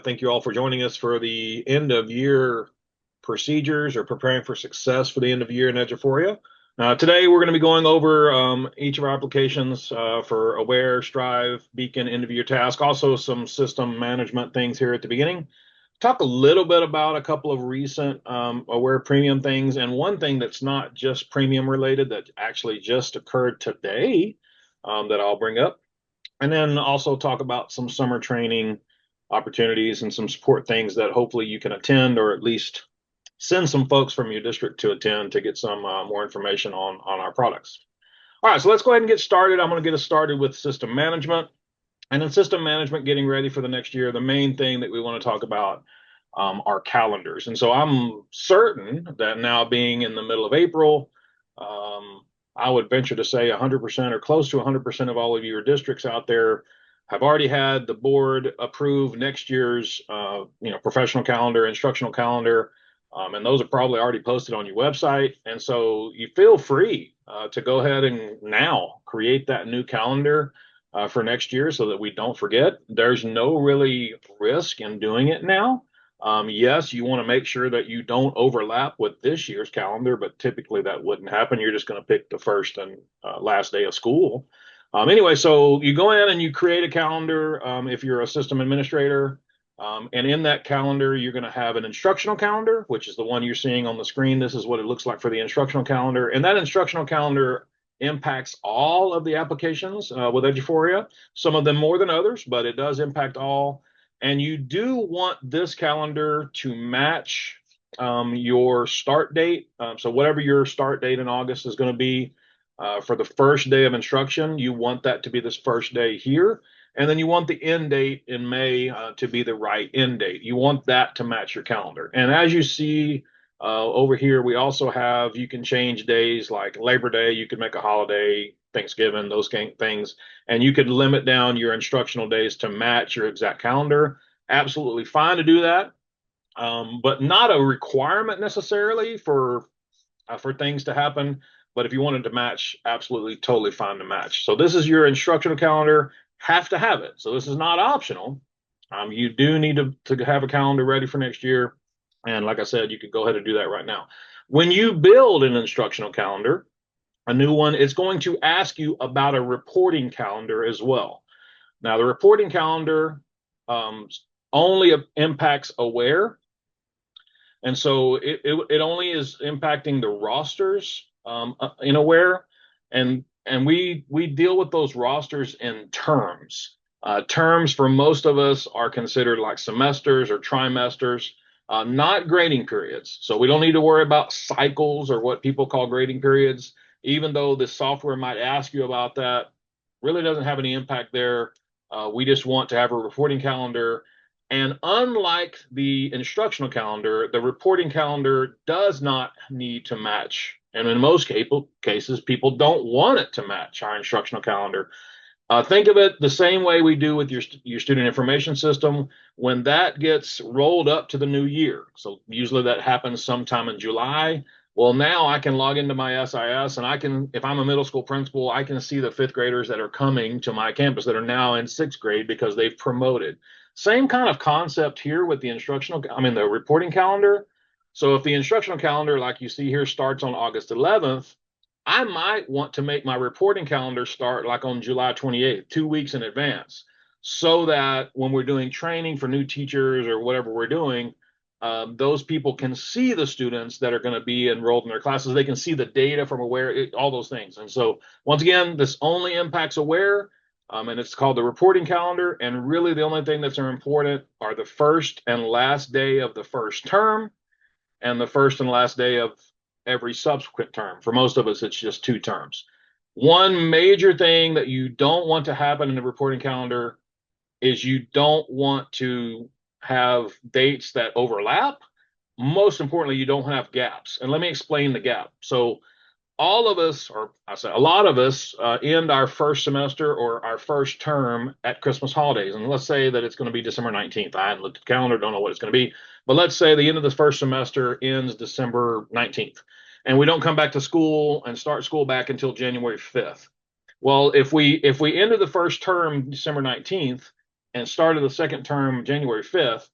Thank you all for joining us for the end of year procedures or preparing for success for the end of year in Eduphoria. Today, we're going to be going over each of our applications for Aware, Strive, Beacon, end of year task, also some system management things here at the beginning. Talk a little bit about a couple of recent Aware premium things, and one thing that's not just premium related that actually just occurred today that I'll bring up. And then also talk about some summer training opportunities and some support things that hopefully you can attend, or at least send some folks from your district to attend to get some more information on our products. All right, so let's go ahead and get started. I'm going to get us started with system management. And in system management, getting ready for the next year, the main thing that we want to talk about are calendars. And so I'm certain that now being in the middle of April, I would venture to say 100% or close to 100% of all of your districts out there have already had the board approve next year's professional calendar, instructional calendar, and those are probably already posted on your website. And so you feel free to go ahead and now create that new calendar for next year so that we don't forget. There's no really risk in doing it now. Yes, you want to make sure that you don't overlap with this year's calendar, but typically that wouldn't happen. You're just going to pick the first and last day of school. Anyway, so you go in and you create a calendar if you're a system administrator. And in that calendar, you're going to have an instructional calendar, which is the one you're seeing on the screen. This is what it looks like for the instructional calendar. And that instructional calendar impacts all of the applications with Eduphoria, some of them more than others, but it does impact all. And you do want this calendar to match your start date. So whatever your start date in August is going to be for the first day of instruction, you want that to be this first day here. And then you want the end date in May to be the right end date. You want that to match your calendar. And as you see over here, we also have, you can change days like Labor Day, you can make a holiday, Thanksgiving, those things. And you could limit down your instructional days to match your exact calendar. Absolutely fine to do that, but not a requirement necessarily for things to happen. But if you wanted to match, absolutely totally fine to match. So this is your instructional calendar. Have to have it. So this is not optional. You do need to have a calendar ready for next year. And like I said, you could go ahead and do that right now. When you build an instructional calendar, a new one, it's going to ask you about a reporting calendar as well. Now, the reporting calendar only impacts Aware. And so it only is impacting the rosters in Aware. And we deal with those rosters in terms. Terms for most of us are considered like semesters or trimesters, not grading periods. So we don't need to worry about cycles or what people call grading periods, even though the software might ask you about that. Really doesn't have any impact there. We just want to have a reporting calendar. And unlike the instructional calendar, the reporting calendar does not need to match. And in most cases, people don't want it to match our instructional calendar. Think of it the same way we do with your student information system. When that gets rolled up to the new year, so usually that happens sometime in July. Well, now I can log into my SIS and I can, if I'm a middle school principal, I can see the fifth graders that are coming to my campus that are now in sixth grade because they've promoted. Same kind of concept here with the the reporting calendar. So if the instructional calendar, like you see here, starts on August 11th, I might want to make my reporting calendar start like on July 28th, 2 weeks in advance, so that when we're doing training for new teachers or whatever we're doing, those people can see the students that are going to be enrolled in their classes. They can see the data from Aware, all those things. And so once again, this only impacts Aware. And it's called the reporting calendar. And really the only thing that's important are the first and last day of the first term and the first and last day of every subsequent term. For most of us, it's just 2 terms. One major thing that you don't want to happen in the reporting calendar is you don't want to have dates that overlap. Most importantly, you don't have gaps. And let me explain the gap. So all of us, or I say a lot of us, end our first semester or our first term at Christmas holidays. And let's say that it's going to be December 19th. I haven't looked at the calendar, don't know what it's going to be. But let's say the end of the first semester ends December 19th. And we don't come back to school and start school back until January 5th. Well, if we ended the first term December 19th, and started the second term January 5th,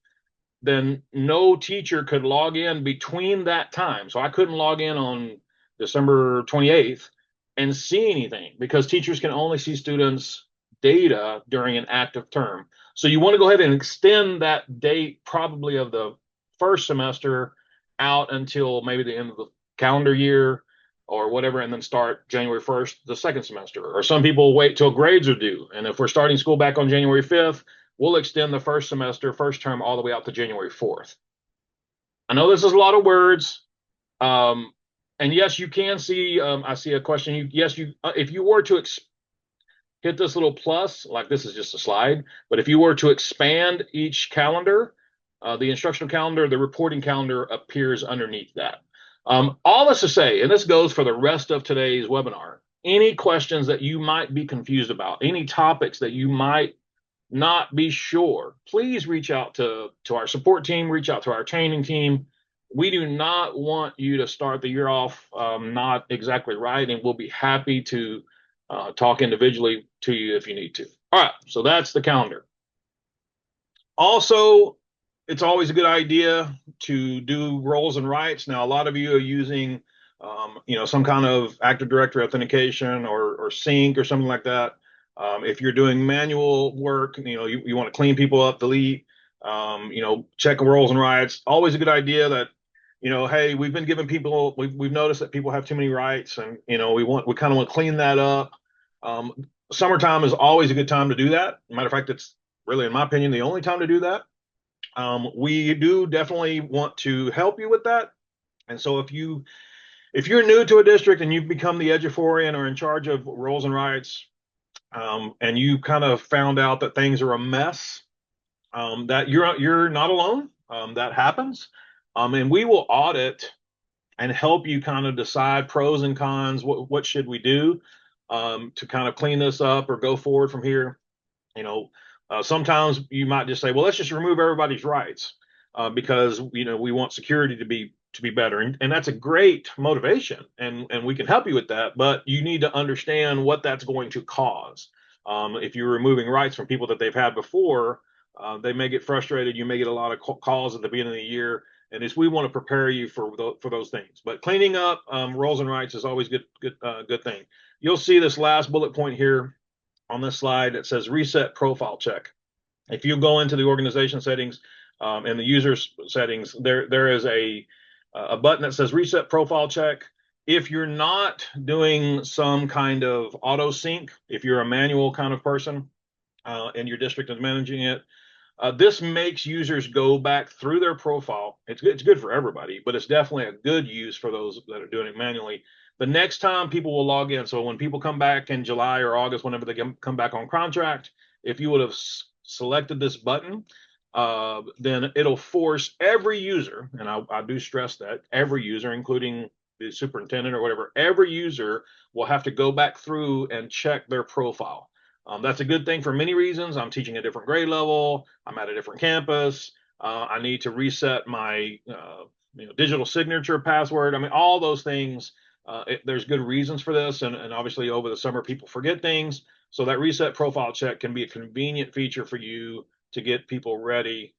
then no teacher could log in between that time. So I couldn't log in on December 28th and see anything because teachers can only see students' data during an active term. So you want to go ahead and extend that date probably of the first semester out until maybe the end of the calendar year or whatever, and then start January 1st, the second semester. Or some people wait till grades are due. And if we're starting school back on January 5th, we'll extend the first semester, first term, all the way out to January 4th. I know this is a lot of words. Um, and yes, you can see, I see a question. If you were to hit this little plus, like this is just a slide, but if you were to expand each calendar, the instructional calendar, the reporting calendar appears underneath that. All this to say, and this goes for the rest of today's webinar, any questions that you might be confused about, any topics that you might not be sure, please reach out to our support team, reach out to our training team. We do not want you to start the year off not exactly right, and we'll be happy to talk individually to you if you need to. All right, so that's the calendar. Also, it's always a good idea to do roles and rights. Now, a lot of you are using, some kind of Active Directory authentication or sync or something like that. If you're doing manual work, you want to clean people up, delete, check roles and rights. Always a good idea that, hey, we've been giving people, we've noticed that people have too many rights, and we kind of want to clean that up. Summertime is always a good time to do that. Matter of fact, it's really, in my opinion, the only time to do that. We do definitely want to help you with that. And so if you're new to a district and you've become the Eduphoria or in charge of roles and rights, and you kind of found out that things are a mess, that you're not alone. That happens. And we will audit and help you kind of decide pros and cons. What should we do to kind of clean this up or go forward from here? Sometimes you might just say, well, let's just remove everybody's rights because we want security to be better, and that's a great motivation, and we can help you with that. But you need to understand what that's going to cause. If you're removing rights from people that they've had before, they may get frustrated. You may get a lot of calls at the beginning of the year, and we want to prepare you for those things. But cleaning up roles and rights is always good thing. You'll see this last bullet point here on this slide that says reset profile check. If you go into the organization settings and the user settings, there is a button that says reset profile check. If you're not doing some kind of auto sync, if you're a manual kind of person and your district is managing it, this makes users go back through their profile. It's good for everybody, but it's definitely a good use for those that are doing it manually. The next time people will log in, so when people come back in July or August, whenever they come back on contract, if you would have selected this button, then it'll force every user, and I do stress that, every user, including the superintendent or whatever, every user will have to go back through and check their profile. That's a good thing for many reasons. I'm teaching a different grade level. I'm at a different campus. I need to reset my digital signature password. I mean, all those things. There's good reasons for this, and obviously over the summer people forget things. So that reset profile check can be a convenient feature for you to get people ready.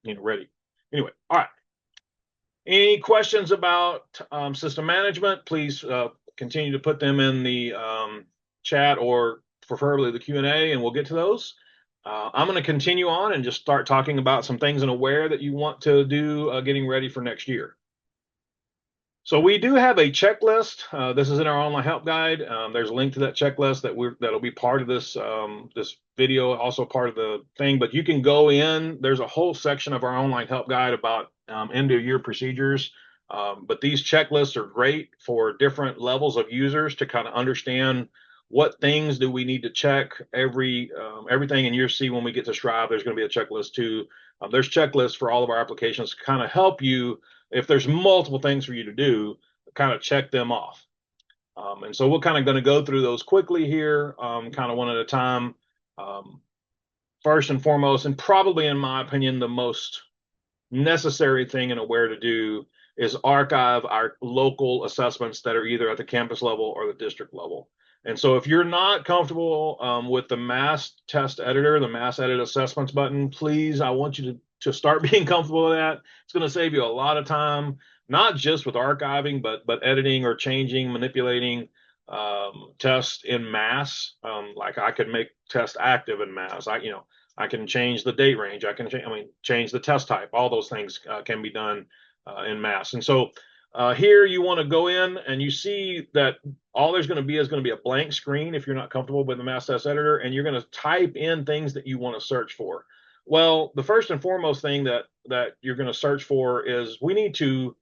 Ready. Anyway, all right. Any questions about system management? Please continue to put them in the chat or preferably the Q&A, and we'll get to those. I'm going to continue on and just start talking about some things in Aware that you want to do getting ready for next year. So we do have a checklist. This is in our online help guide. There's a link to that checklist that'll be part of this this video, also part of the thing. But you can go in. There's a whole section of our online help guide about end of year procedures. But these checklists are great for different levels of users to kind of understand what things do we need to check everything in year C. When we get to Strive, there's going to be a checklist too. There's checklists for all of our applications to kind of help you. If there's multiple things for you to do, kind of check them off. And so we're kind of going to go through those quickly here, kind of one at a time. First and foremost, and probably in my opinion, the most necessary thing in Aware to do is archive our local assessments that are either at the campus level or the district level. And so if you're not comfortable with the mass test editor, the mass edit assessments button, please, I want you to start being comfortable with that. It's going to save you a lot of time, not just with archiving, but editing or changing, manipulating tests in mass. Like I could make test active in mass. I can change the date range. I can change the test type. All those things can be done in mass. And so here you want to go in and you see that all there's going to be is going to be a blank screen if you're not comfortable with the mass test editor, and you're going to type in things that you want to search for. Well, the first and foremost thing that you're going to search for is we need to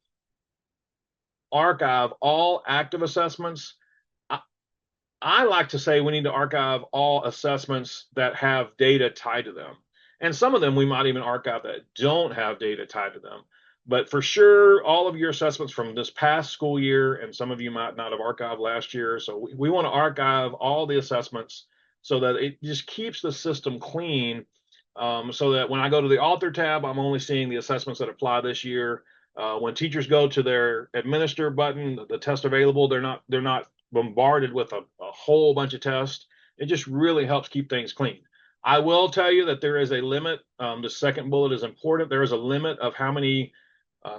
archive all active assessments. I like to say we need to archive all assessments that have data tied to them. And some of them we might even archive that don't have data tied to them. But for sure, all of your assessments from this past school year, and some of you might not have archived last year. So we want to archive all the assessments so that it just keeps the system clean. So that when I go to the author tab, I'm only seeing the assessments that apply this year. When teachers go to their administer button, the test available, they're not bombarded with a whole bunch of tests. It just really helps keep things clean. I will tell you that there is a limit. The second bullet is important. There is a limit of how many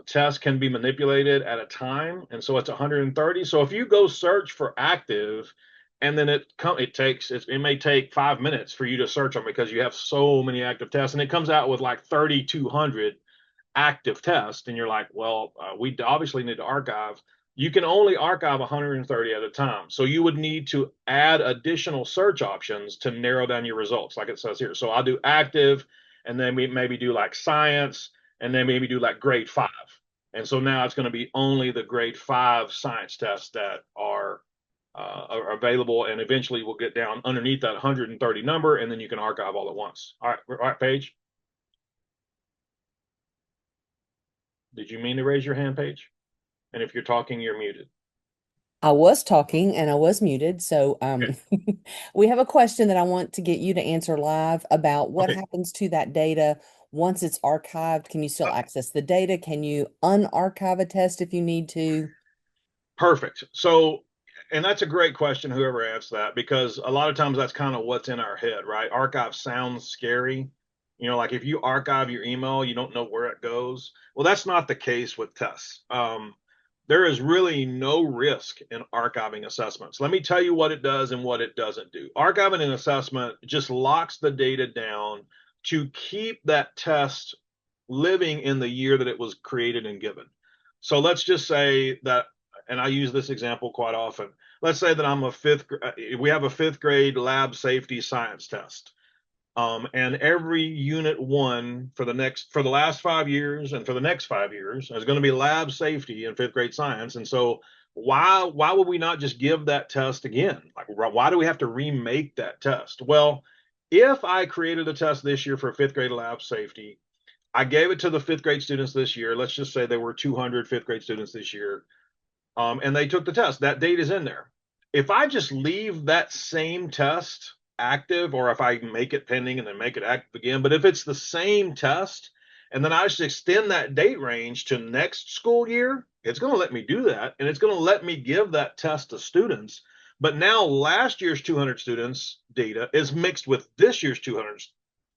tests can be manipulated at a time, and so it's 130. So if you go search for active, and then it may take 5 minutes for you to search them because you have so many active tests, and it comes out with like 3,200 active tests, and you're like, well, we obviously need to archive. You can only archive 130 at a time. So you would need to add additional search options to narrow down your results, like it says here. So I'll do active, and then we maybe do like science, and then maybe do like grade 5. And so now it's going to be only the grade 5 science tests that are available, and eventually we'll get down underneath that 130 number, and then you can archive all at once. All right, Paige. Did you mean to raise your hand, Paige? And if you're talking, you're muted. I was talking and I was muted. So Okay. we have a question that I want to get you to answer live about what Okay. happens to that data once it's archived. Can you still access the data? Can you unarchive a test if you need to? Perfect. So, and that's a great question, whoever asked that, because a lot of times that's kind of what's in our head, right? Archive sounds scary. Like if you archive your email, you don't know where it goes. Well, that's not the case with tests. There is really no risk in archiving assessments. Let me tell you what it does and what it doesn't do. Archiving an assessment just locks the data down to keep that test living in the year that it was created and given. So let's just say that, and I use this example quite often. Let's say that we have a fifth grade lab safety science test. And every unit one for the last 5 years and for the next 5 years is going to be lab safety in fifth grade science. And so why would we not just give that test again? Like, why do we have to remake that test? Well, if I created a test this year for fifth grade lab safety, I gave it to the fifth grade students this year. Let's just say there were 200 fifth grade students this year, and they took the test. That date is in there. If I just leave that same test active, or if I make it pending and then make it active again, but if it's the same test, and then I just extend that date range to next school year, it's going to let me do that, and it's going to let me give that test to students. But now last year's 200 students data is mixed with this year's 200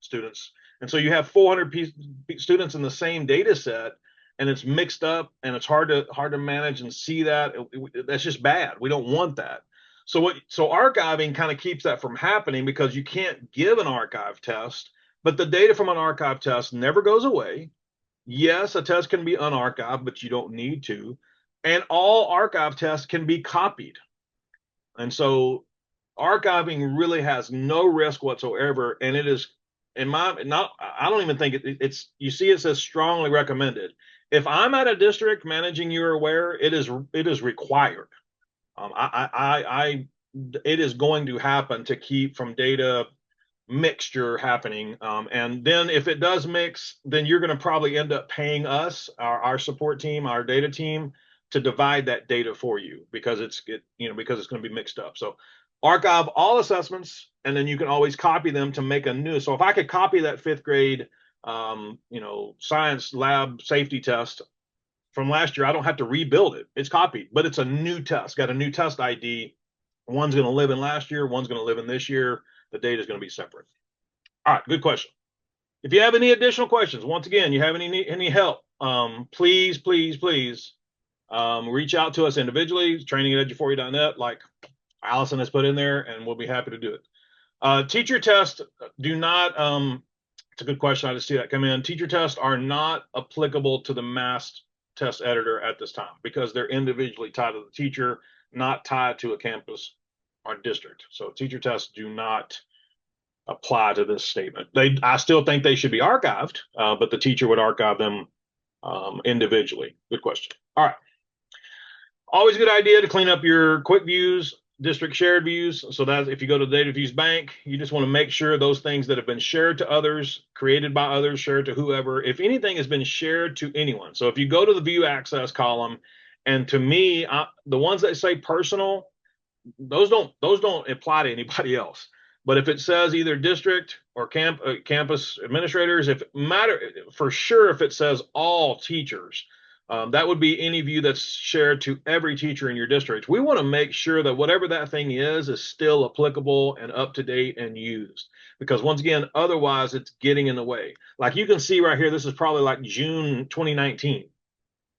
students, and so you have 400 students in the same data set, and it's mixed up, and it's hard to manage and see that. That's just bad. We don't want that. So archiving kind of keeps that from happening, because you can't give an archive test, but the data from an archive test never goes away. Yes, a test can be unarchived, but you don't need to. And all archive tests can be copied. And so archiving really has no risk whatsoever, and it is, in my not I don't even think it's, you see it says strongly recommended. If I'm at a district managing your aware, it is required. It is going to happen to keep from data mixture happening. And then if it does mix, then you're going to probably end up paying us, our support team, our data team, to divide that data for you, because because it's going to be mixed up. So archive all assessments, and then you can always copy them to make a new. So if I could copy that fifth grade, science lab safety test from last year, I don't have to rebuild it. It's copied, but it's a new test, got a new test ID. One's going to live in last year, one's going to live in this year. The data is going to be separate. All right, good question. If you have any additional questions, once again, you have any help, please, please, please reach out to us individually, training@eduphoria.net, like Allison has put in there, and we'll be happy to do it. Teacher tests do not, it's a good question. I just see that come in. Teacher tests are not applicable to the mass test editor at this time because they're individually tied to the teacher, not tied to a campus or district. So teacher tests do not apply to this statement. I still think they should be archived, but the teacher would archive them individually. Good question. All right. Always a good idea to clean up your quick views, district shared views. So that if you go to the data views bank, you just want to make sure those things that have been shared to others, created by others, shared to whoever, if anything has been shared to anyone. So if you go to the view access column, and to me, the ones that say personal, those don't apply to anybody else. But if it says either district or campus administrators, if matter for sure, if it says all teachers, that would be any view that's shared to every teacher in your district. We want to make sure that whatever that thing is still applicable and up to date and used. Because once again, otherwise it's getting in the way. Like you can see right here, this is probably like June 2019.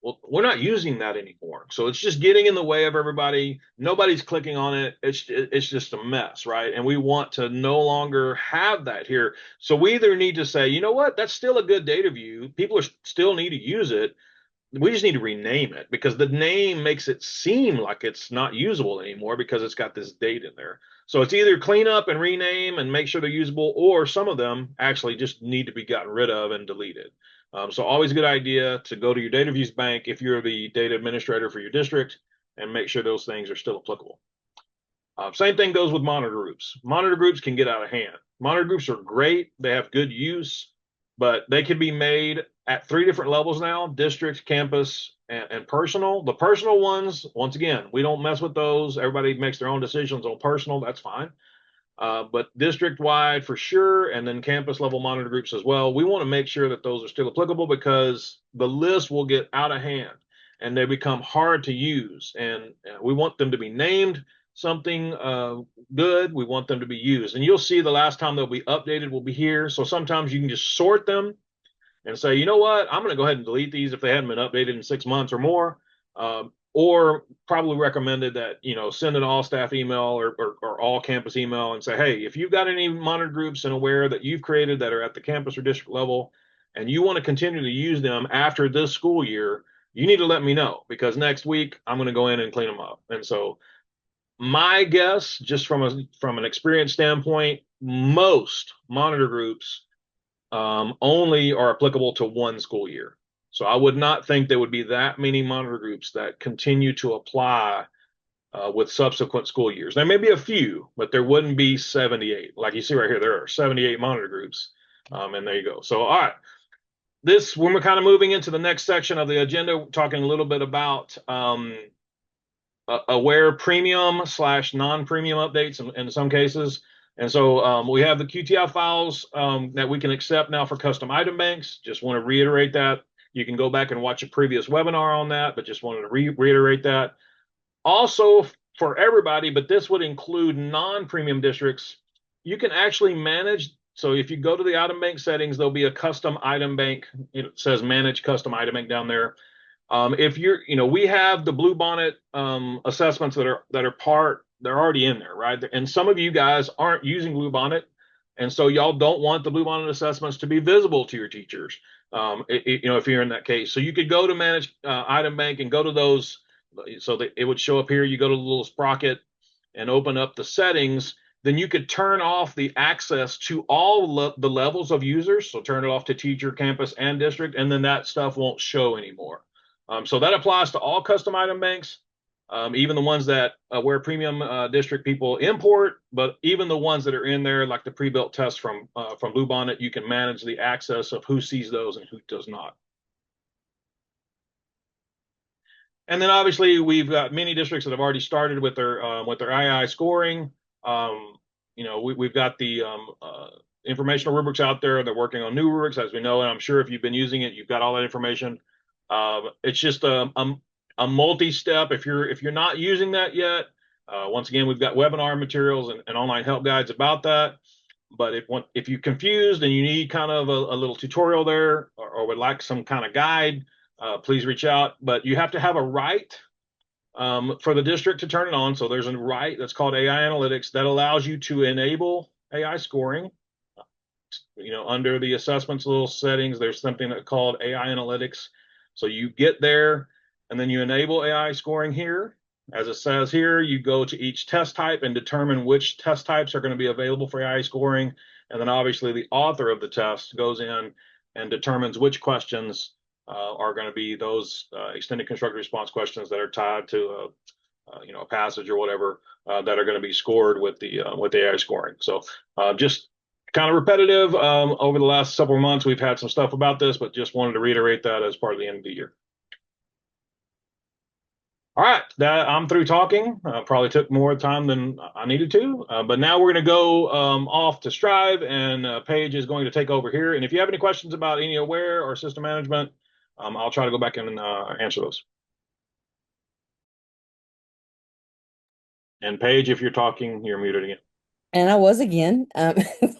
Well, we're not using that anymore. So it's just getting in the way of everybody. Nobody's clicking on it. It's just a mess, right? And we want to no longer have that here. So we either need to say, you know what, that's still a good data view. People still need to use it. We just need to rename it because the name makes it seem like it's not usable anymore because it's got this date in there. So it's either clean up and rename and make sure they're usable, or some of them actually just need to be gotten rid of and deleted. So always a good idea to go to your data views bank if you're the data administrator for your district and make sure those things are still applicable. Same thing goes with monitor groups. Monitor groups can get out of hand. Monitor groups are great. They have good use, but they can be made at 3 different levels now: district, campus, and personal. The personal ones, once again, we don't mess with those. Everybody makes their own decisions on personal. That's fine. But district wide for sure, and then campus level monitor groups as well. We want to make sure that those are still applicable because the list will get out of hand and they become hard to use. And we want them to be named something good. We want them to be used. And you'll see the last time they'll be updated will be here. So sometimes you can just sort them and say, you know what, I'm going to go ahead and delete these if they haven't been updated in 6 months or more. Or probably recommended that, send an all staff email or all campus email and say, hey, if you've got any monitor groups and aware that you've created that are at the campus or district level and you want to continue to use them after this school year, you need to let me know because next week I'm going to go in and clean them up. And so my guess, just from an experience standpoint, most monitor groups only are applicable to one school year. So I would not think there would be that many monitor groups that continue to apply with subsequent school years. There may be a few, but there wouldn't be 78. Like you see right here, there are 78 monitor groups. And there you go. So, all right. When we're kind of moving into the next section of the agenda, talking a little bit about aware premium / non-premium updates in some cases. And so we have the QTI files that we can accept now for custom item banks. Just want to reiterate that. You can go back and watch a previous webinar on that, but just wanted to reiterate that. Also for everybody, but this would include non-premium districts, you can actually manage. So if you go to the item bank settings, there'll be a custom item bank. It says manage custom item bank down there. If we have the Bluebonnet assessments that are they're already in there, right? And some of you guys aren't using Bluebonnet, and so y'all don't want the Bluebonnet assessments to be visible to your teachers. If you're in that case, so you could go to manage item bank and go to those, so that it would show up here. You go to the little sprocket and open up the settings. Then you could turn off the access to all the levels of users. So turn it off to teacher, campus, and district, and then that stuff won't show anymore. So that applies to all custom item banks, even the ones that where premium district people import, but even the ones that are in there, like the pre-built tests from Bluebonnet, you can manage the access of who sees those and who does not. And then obviously we've got many districts that have already started with their II scoring. We've got the informational rubrics out there. They're working on new rubrics, as we know, and I'm sure if you've been using it, you've got all that information. It's just a multi-step. If you're not using that yet, Once again, we've got webinar materials and online help guides about that. But if you're confused and you need kind of a little tutorial there, or would like some kind of guide, please reach out. But you have to have a right for the district to turn it on. So there's a right that's called AI Analytics that allows you to enable AI scoring. Under the assessments little settings, there's something that called AI Analytics. So you get there and then you enable AI scoring here. As it says here, you go to each test type and determine which test types are going to be available for AI scoring. And then obviously the author of the test goes in and determines which questions are going to be those extended constructed response questions that are tied to a passage or whatever that are going to be scored with the AI scoring. So just kind of repetitive. Over the last several months, we've had some stuff about this, but just wanted to reiterate that as part of the end of the year. All right, I'm through talking. Probably took more time than I needed to, but now we're going to go off to Strive, and Paige is going to take over here. And if you have any questions about any Aware or system management, I'll try to go back and answer those. And Paige, if you're talking, you're muted again. And I was again.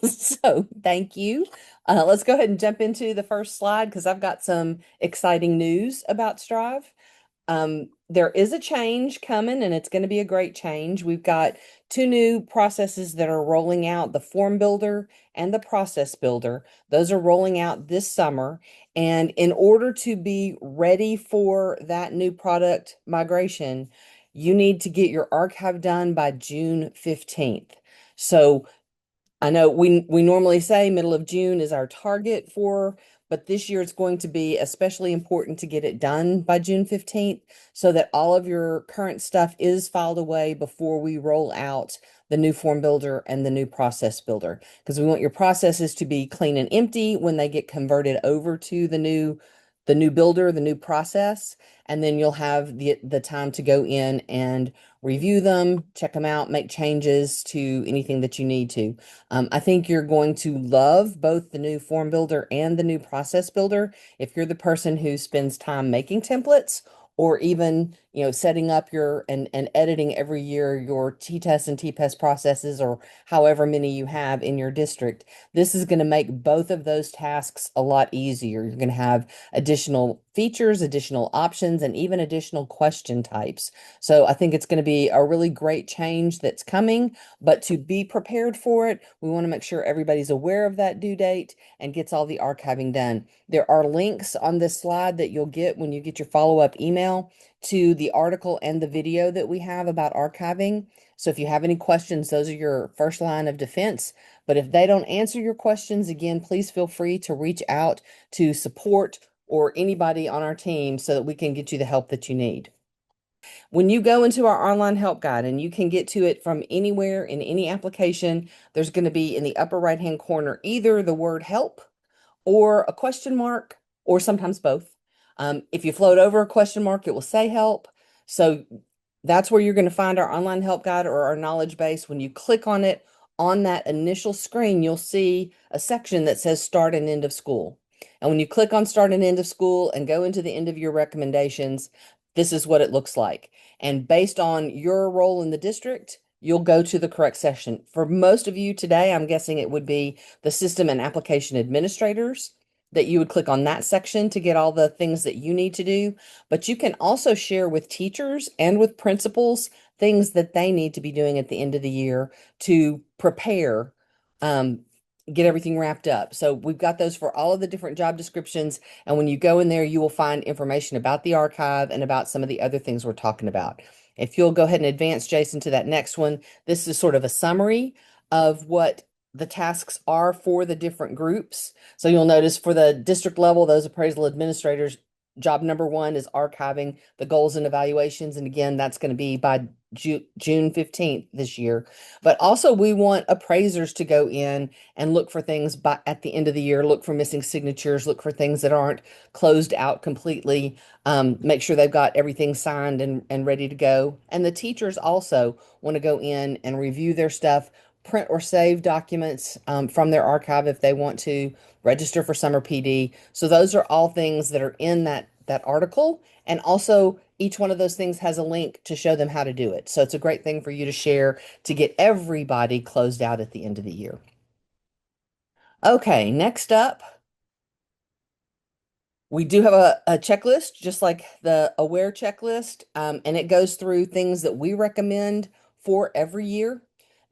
So thank you. Let's go ahead and jump into the first slide because I've got some exciting news about Strive. There is a change coming, and it's going to be a great change. We've got two new processes that are rolling out, the form builder and the process builder. Those are rolling out this summer. And in order to be ready for that new product migration, you need to get your archive done by June 15th. So I know we normally say middle of June is our target for, but this year it's going to be especially important to get it done by June 15th so that all of your current stuff is filed away before we roll out the new form builder and the new process builder. Because we want your processes to be clean and empty when they get converted over to the new builder, the new process, and then you'll have the time to go in and review them, check them out, make changes to anything that you need to. I think you're going to love both the new form builder and the new process builder if you're the person who spends time making templates or even, setting up and editing every year your T-test and T-PEST processes or however many you have in your district. This is going to make both of those tasks a lot easier. You're going to have additional features, additional options, and even additional question types. So I think it's going to be a really great change that's coming. But to be prepared for it, we want to make sure everybody's aware of that due date and gets all the archiving done. There are links on this slide that you'll get when you get your follow-up email to the article and the video that we have about archiving. So if you have any questions, those are your first line of defense. But if they don't answer your questions, again, please feel free to reach out to support or anybody on our team so that we can get you the help that you need. When you go into our online help guide, and you can get to it from anywhere in any application, there's going to be in the upper right-hand corner either the word help or a question mark, or sometimes both. If you float over a question mark, it will say help. So that's where you're going to find our online help guide or our knowledge base. When you click on it on that initial screen, you'll see a section that says start and end of school. And when you click on start and end of school and go into the end of your recommendations, this is what it looks like. And based on your role in the district, you'll go to the correct section. For most of you today, I'm guessing it would be the system and application administrators that you would click on that section to get all the things that you need to do. But you can also share with teachers and with principals things that they need to be doing at the end of the year to prepare, get everything wrapped up. So we've got those for all of the different job descriptions. And when you go in there, you will find information about the archive and about some of the other things we're talking about. If you'll go ahead and advance, Jason, to that next one, this is sort of a summary of what the tasks are for the different groups. So you'll notice for the district level, those appraisal administrators, job number one is archiving the goals and evaluations. And again, that's going to be by June 15th this year. But also we want appraisers to go in and look for things at the end of the year, look for missing signatures, look for things that aren't closed out completely, make sure they've got everything signed and ready to go. And the teachers also want to go in and review their stuff, print or save documents from their archive if they want to, register for summer PD. So those are all things that are in that that article. And also, each one of those things has a link to show them how to do it. So it's a great thing for you to share to get everybody closed out at the end of the year. Okay, next up, we do have a checklist, just like the aware checklist, and it goes through things that we recommend for every year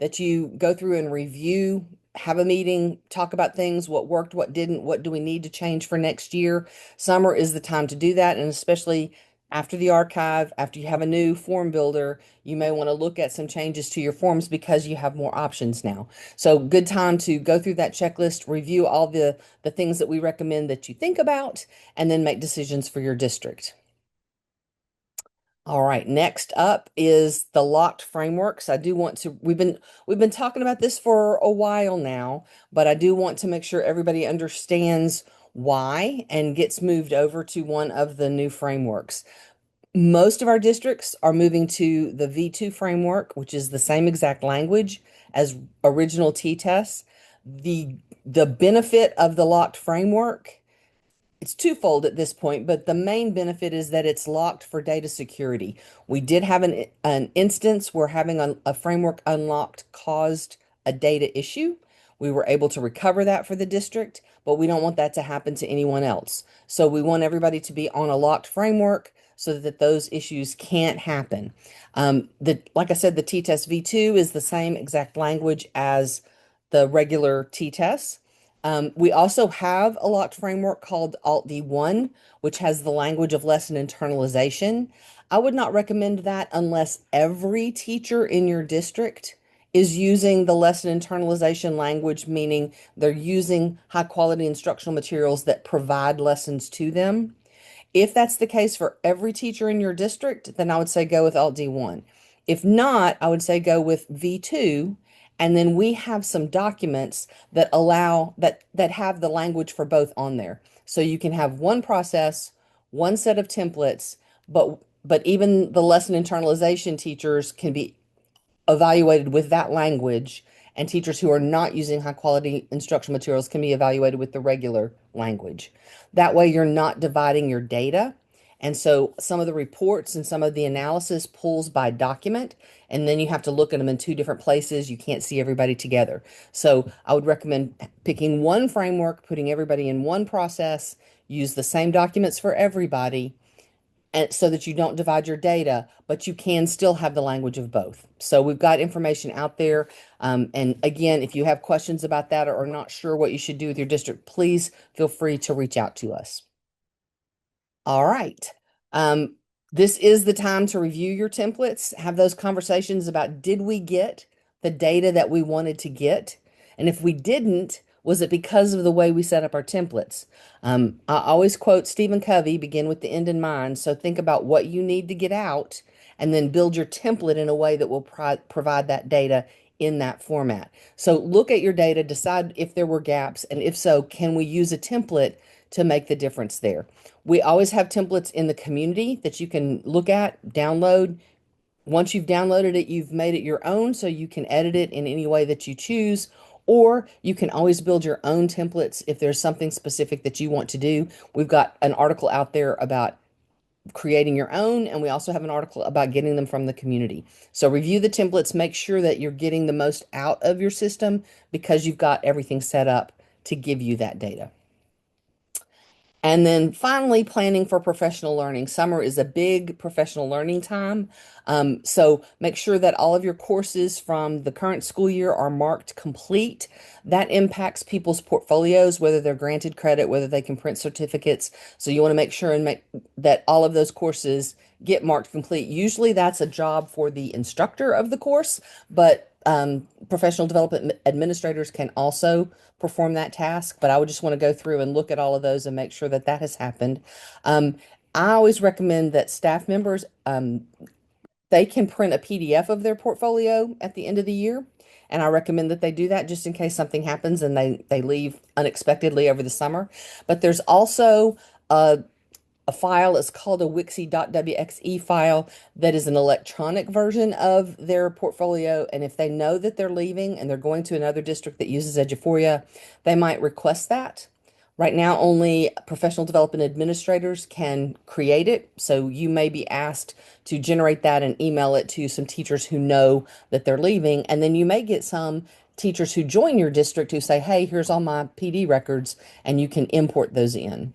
that you go through and review, have a meeting, talk about things, what worked, what didn't, what do we need to change for next year. Summer is the time to do that, and especially after the archive, after you have a new form builder, you may want to look at some changes to your forms because you have more options now. So good time to go through that checklist, review all the things that we recommend that you think about and then make decisions for your district. All right, next up is the locked frameworks. I do want to, we've been talking about this for a while now, but I do want to make sure everybody understands why and gets moved over to one of the new frameworks. Most of our districts are moving to the V2 framework, which is the same exact language as original T-tests. The benefit of the locked framework, it's twofold at this point, but the main benefit is that it's locked for data security. We did have an instance where having a framework unlocked caused a data issue. We were able to recover that for the district, but we don't want that to happen to anyone else. So we want everybody to be on a locked framework so that those issues can't happen. Like I said, the T-test V2 is the same exact language as the regular T-test. We also have a locked framework called Alt D1, which has the language of lesson internalization. I would not recommend that unless every teacher in your district is using the lesson internalization language, meaning they're using high quality instructional materials that provide lessons to them. If that's the case for every teacher in your district, then I would say go with Alt D1. If not, I would say go with V2. And then we have some documents that allow that have the language for both on there. So you can have one process, one set of templates, but even the lesson internalization teachers can be evaluated with that language, and teachers who are not using high quality instructional materials can be evaluated with the regular language. That way, you're not dividing your data. And so some of the reports and some of the analysis pulls by document, and then you have to look at them in two different places. You can't see everybody together. So I would recommend picking one framework, putting everybody in one process, use the same documents for everybody, and so that you don't divide your data, but you can still have the language of both. So we've got information out there. And again, if you have questions about that or are not sure what you should do with your district, please feel free to reach out to us. All right. Um, this is the time to review your templates, have those conversations about did we get the data that we wanted to get? And if we didn't, was it because of the way we set up our templates? I always quote Stephen Covey, begin with the end in mind. So think about what you need to get out and then build your template in a way that will provide that data in that format. So look at your data, decide if there were gaps, and if so, can we use a template to make the difference there? We always have templates in the community that you can look at, download. Once you've downloaded it, you've made it your own, so you can edit it in any way that you choose. Or you can always build your own templates if there's something specific that you want to do. We've got an article out there about creating your own, and we also have an article about getting them from the community. So review the templates, make sure that you're getting the most out of your system because you've got everything set up to give you that data. And then finally, planning for professional learning. Summer is a big professional learning time. So make sure that all of your courses from the current school year are marked complete. That impacts people's portfolios, whether they're granted credit, whether they can print certificates. So you want to make sure and make that all of those courses get marked complete. Usually that's a job for the instructor of the course, but professional development administrators can also perform that task, but I would just want to go through and look at all of those and make sure that that has happened. Um, I always recommend that staff members, they can print a PDF of their portfolio at the end of the year. And I recommend that they do that just in case something happens and they leave unexpectedly over the summer. But there's also a file is called a wixie.wxe file that is an electronic version of their portfolio. And if they know that they're leaving and they're going to another district that uses Eduphoria, they might request that. Right now, only professional development administrators can create it. So you may be asked to generate that and email it to some teachers who know that they're leaving. And then you may get some teachers who join your district who say, hey, here's all my PD records, and you can import those in.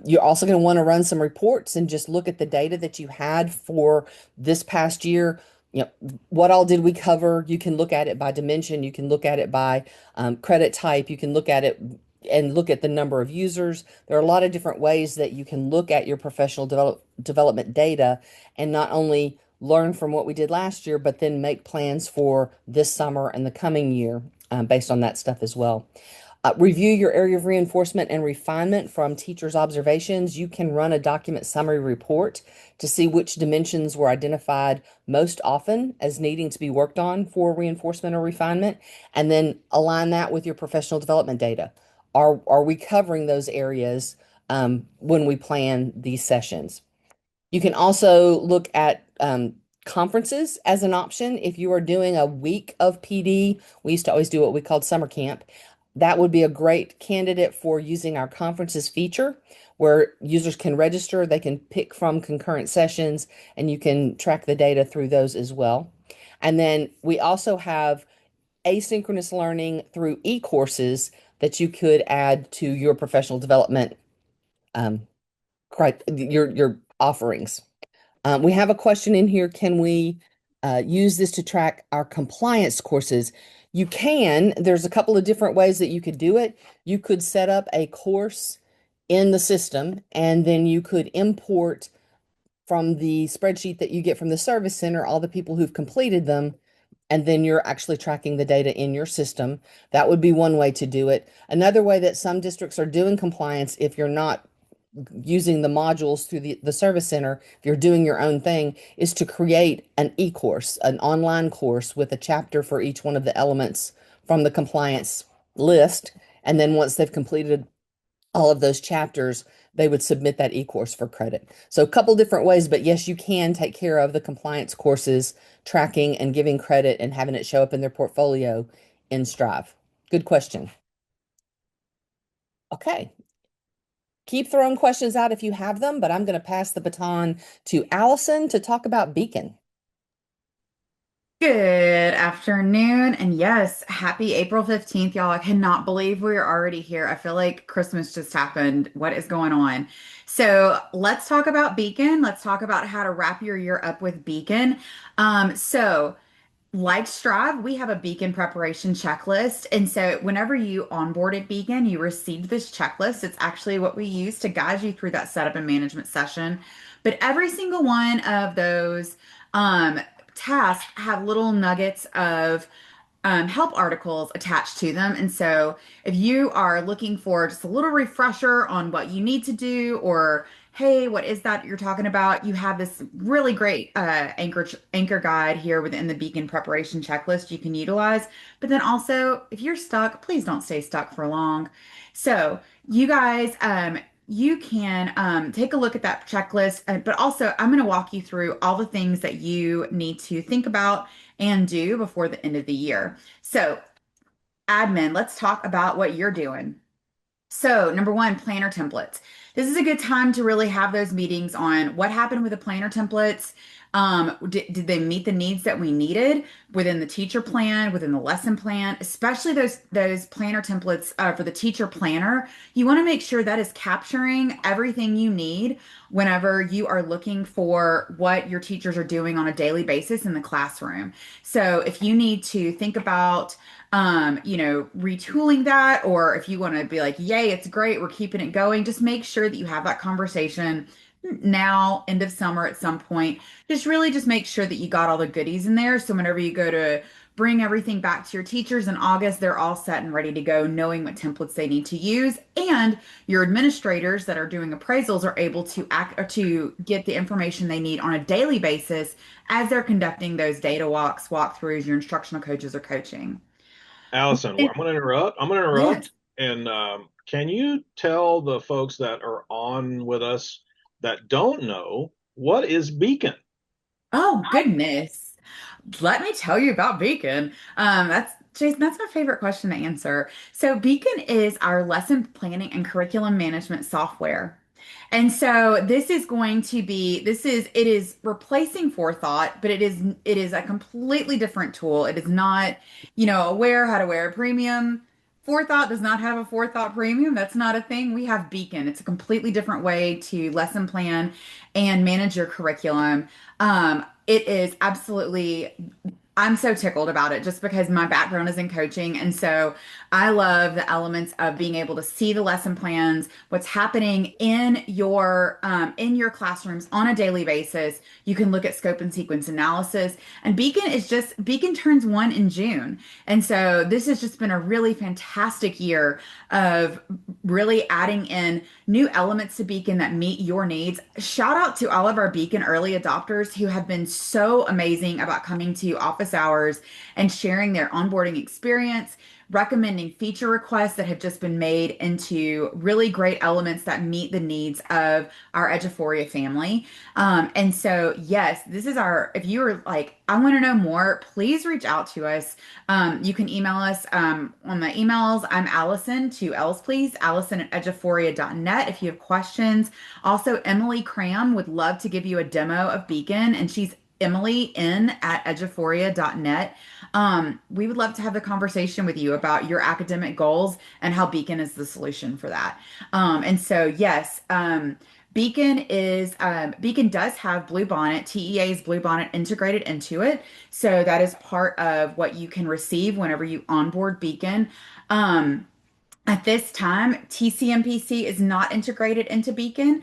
You're also going to want to run some reports and just look at the data that you had for this past year. You know, what all did we cover? You can look at it by dimension. You can look at it by credit type. You can look at it and look at the number of users. There are a lot of different ways that you can look at your professional development data and not only learn from what we did last year, but then make plans for this summer and the coming year based on that stuff as well. Review your area of reinforcement and refinement from teachers' observations. You can run a document summary report to see which dimensions were identified most often as needing to be worked on for reinforcement or refinement, and then align that with your professional development data. Are we covering those areas when we plan these sessions? You can also look at conferences as an option. If you are doing a week of PD, we used to always do what we called summer camp. That would be a great candidate for using our conferences feature where users can register, they can pick from concurrent sessions, and you can track the data through those as well. And then we also have asynchronous learning through e-courses that you could add to your professional development um, your offerings. We have a question in here. Can we use this to track our compliance courses? You can. There's a couple of different ways that you could do it. You could set up a course in the system, and then you could import from the spreadsheet that you get from the service center all the people who've completed them, and then you're actually tracking the data in your system. That would be one way to do it. Another way that some districts are doing compliance, if you're not using the modules through the service center, if you're doing your own thing, is to create an e-course, an online course with a chapter for each one of the elements from the compliance list. And then once they've completed all of those chapters, they would submit that e-course for credit. So a couple different ways, but yes, you can take care of the compliance courses, tracking and giving credit and having it show up in their portfolio in Strive. Good question. Okay. Keep throwing questions out if you have them, but I'm going to pass the baton to Allison to talk about Beacon. Good afternoon. And yes, happy April 15th, y'all. I cannot believe we're already here. I feel like Christmas just happened. What is going on? So let's talk about Beacon. Let's talk about how to wrap your year up with Beacon. So like Strive, we have a Beacon preparation checklist. And so whenever you onboarded Beacon, you received this checklist. It's actually what we use to guide you through that setup and management session. But every single one of those um, tasks have little nuggets of help articles attached to them. And so if you are looking for just a little refresher on what you need to do, or hey, what is that you're talking about? You have this really great anchor guide here within the Beacon preparation checklist you can utilize. But then also, if you're stuck, please don't stay stuck for long. So you guys, you can take a look at that checklist, but also I'm going to walk you through all the things that you need to think about and do before the end of the year. So, admin, let's talk about what you're doing. So, number one, planner templates. This is a good time to really have those meetings on what happened with the planner templates. Did they meet the needs that we needed within the teacher plan, within the lesson plan, especially those planner templates for the teacher planner? You want to make sure that is capturing everything you need whenever you are looking for what your teachers are doing on a daily basis in the classroom. So if you need to think about retooling that, or if you want to be like, yay, it's great, we're keeping it going, just make sure that you have that conversation now, end of summer at some point. Just make sure that you got all the goodies in there. So whenever you go to bring everything back to your teachers in August, they're all set and ready to go, knowing what templates they need to use. And your administrators that are doing appraisals are able to act or to get the information they need on a daily basis as they're conducting those data walkthroughs, your instructional coaches are coaching. Allison, I'm going to interrupt. I'm going to Yes. interrupt. And can you tell the folks that are on with us that don't know what is Beacon? Oh, goodness. Let me tell you about Beacon. Jason, that's my favorite question to answer. So, Beacon is our lesson planning and curriculum management software. And so this is going to be it is replacing forethought, but it is a completely different tool. It is not, aware how to wear a premium. Forethought does not have a forethought premium. That's not a thing. We have Beacon. It's a completely different way to lesson plan and manage your curriculum. It is absolutely I'm so tickled about it just because my background is in coaching. And so I love the elements of being able to see the lesson plans, what's happening in your classrooms on a daily basis. You can look at scope and sequence analysis. And Beacon turns 1 in June. And so this has just been a really fantastic year of really adding in new elements to Beacon that meet your needs. Shout out to all of our Beacon early adopters who have been so amazing about coming to office hours and sharing their onboarding experience, recommending feature requests that have just been made into really great elements that meet the needs of our Eduphoria family. And so, yes, if you are like, I want to know more, please reach out to us. You can email us on my emails. I'm Allison, 2 L's, please, Allison@eduphoria.net if you have questions. Also, Emily Cram would love to give you a demo of Beacon, and she's EmilyN@eduphoria.net. We would love to have the conversation with you about your academic goals and how Beacon is the solution for that. And so, yes, Beacon does have Bluebonnet, TEA's Bluebonnet integrated into it. So that is part of what you can receive whenever you onboard Beacon. At this time, TCMPC is not integrated into Beacon.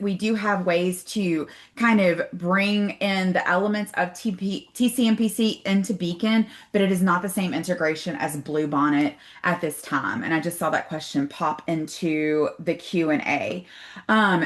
We do have ways to kind of bring in the elements of TCMPC into Beacon, but it is not the same integration as Bluebonnet at this time. And I just saw that question pop into the Q&A.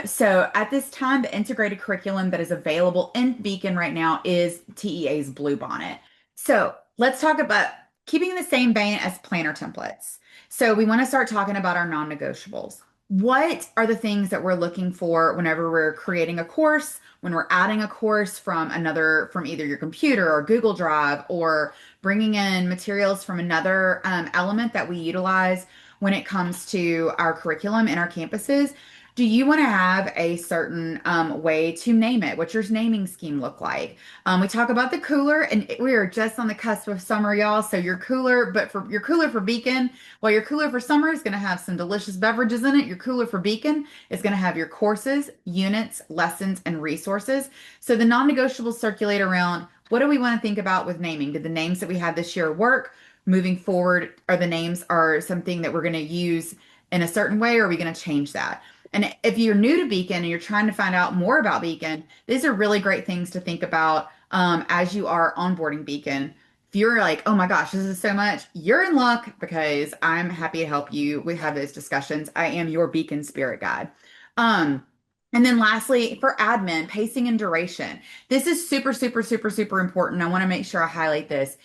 So at this time, the integrated curriculum that is available in Beacon right now is TEA's Bluebonnet. So let's talk about keeping in the same vein as planner templates. So we want to start talking about our non-negotiables. What are the things that we're looking for whenever we're creating a course, when we're adding a course from either your computer or Google Drive, or bringing in materials from another element that we utilize when it comes to our curriculum in our campuses? Do you want to have a certain way to name it? What's your naming scheme look like? We talk about the cooler, and we are just on the cusp of summer, y'all. So your cooler for Beacon, while your cooler for summer is going to have some delicious beverages in it, your cooler for Beacon is going to have your courses, units, lessons, and resources. So the non-negotiables circulate around what do we want to think about with naming? Did the names that we had this year work? Moving forward, are the names are something that we're going to use in a certain way, or are we going to change that? And if you're new to Beacon and you're trying to find out more about Beacon, these are really great things to think about as you are onboarding Beacon. If you're like, oh my gosh, this is so much, you're in luck because I'm happy to help you. We have those discussions. I am your Beacon spirit guide. And then lastly, for admin, pacing and duration. This is super, super, super, super important. I want to make sure I highlight this,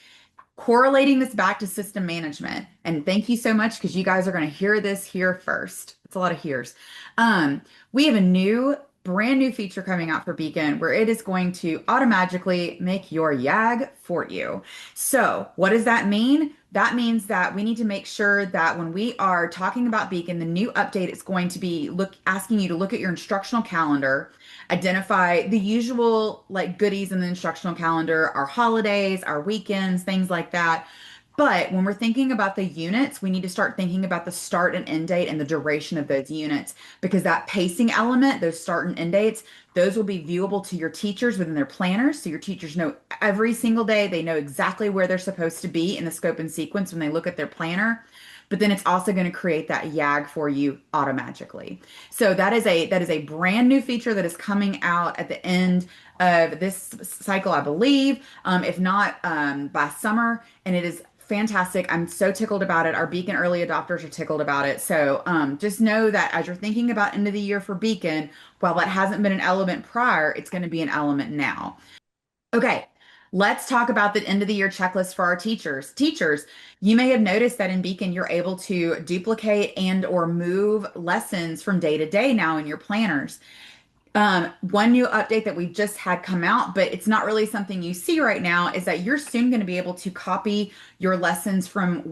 correlating this back to system management. And thank you so much because you guys are going to hear this here first. It's a lot of hears. We have a brand new feature coming out for Beacon where it is going to automatically make your YAG for you. So what does that mean? That means that we need to make sure that when we are talking about Beacon, the new update is going to be asking you to look at your instructional calendar, identify the usual like goodies in the instructional calendar, our holidays, our weekends, things like that. But when we're thinking about the units, we need to start thinking about the start and end date and the duration of those units, because that pacing element, those start and end dates, those will be viewable to your teachers within their planners. So your teachers know every single day, they know exactly where they're supposed to be in the scope and sequence when they look at their planner. But then it's also going to create that YAG for you automatically. So that is a brand new feature that is coming out at the end of this cycle, I believe, if not by summer, and it is fantastic. I'm so tickled about it. Our Beacon early adopters are tickled about it. So just know that as you're thinking about end of the year for Beacon, while that hasn't been an element prior, it's going to be an element now. Okay, let's talk about the end of the year checklist for our teachers. Teachers, you may have noticed that in Beacon, you're able to duplicate and or move lessons from day to day now in your planners. One new update that we've just had come out, but it's not really something you see right now, is that you're soon going to be able to copy your lessons from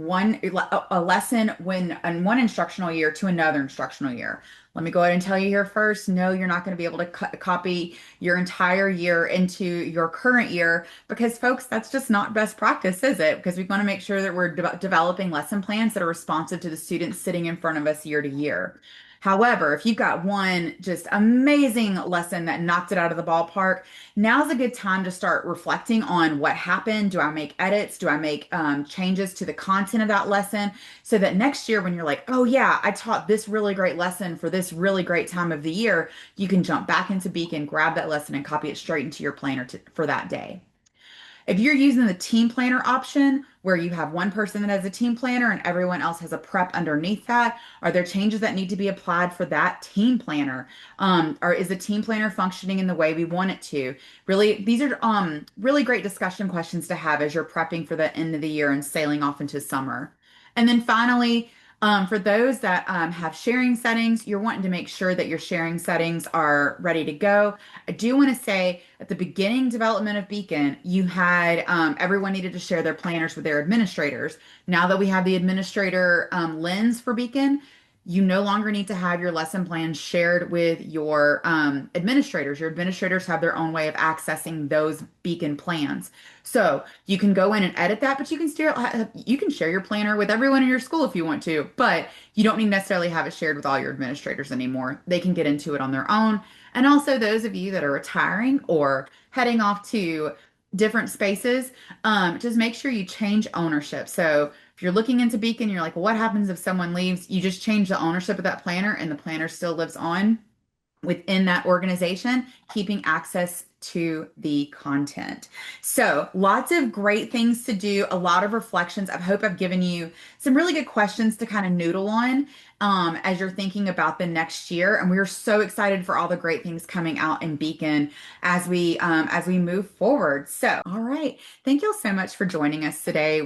a lesson when in one instructional year to another instructional year. Let me go ahead and tell you here first, no, you're not going to be able to copy your entire year into your current year because, folks, that's just not best practice, is it? Because we want to make sure that we're developing lesson plans that are responsive to the students sitting in front of us year to year. However, if you've got one just amazing lesson that knocked it out of the ballpark, now's a good time to start reflecting on what happened. Do I make edits? Do I make changes to the content of that lesson so that next year when you're like, oh yeah, I taught this really great lesson for this really great time of the year, you can jump back into Beacon, grab that lesson and copy it straight into your planner for that day. If you're using the team planner option, where you have one person that has a team planner and everyone else has a prep underneath that, are there changes that need to be applied for that team planner? Or is the team planner functioning in the way we want it to? Really, these are really great discussion questions to have as you're prepping for the end of the year and sailing off into summer. And then finally, for those that have sharing settings, you're wanting to make sure that your sharing settings are ready to go. I do want to say at the beginning development of Beacon, you had everyone needed to share their planners with their administrators. Now that we have the administrator lens for Beacon, you no longer need to have your lesson plan shared with your administrators. Your administrators have their own way of accessing those Beacon plans. So you can go in and edit that, but you can share your planner with everyone in your school if you want to, but you don't need necessarily have it shared with all your administrators anymore. They can get into it on their own. And also those of you that are retiring or heading off to different spaces, just make sure you change ownership. So if you're looking into Beacon, you're like, well, what happens if someone leaves? You just change the ownership of that planner and the planner still lives on within that organization, keeping access to the content. So, lots of great things to do, a lot of reflections. I hope I've given you some really good questions to kind of noodle on as you're thinking about the next year. And we're so excited for all the great things coming out in Beacon as we move forward. So, all right. Thank you all so much for joining us today.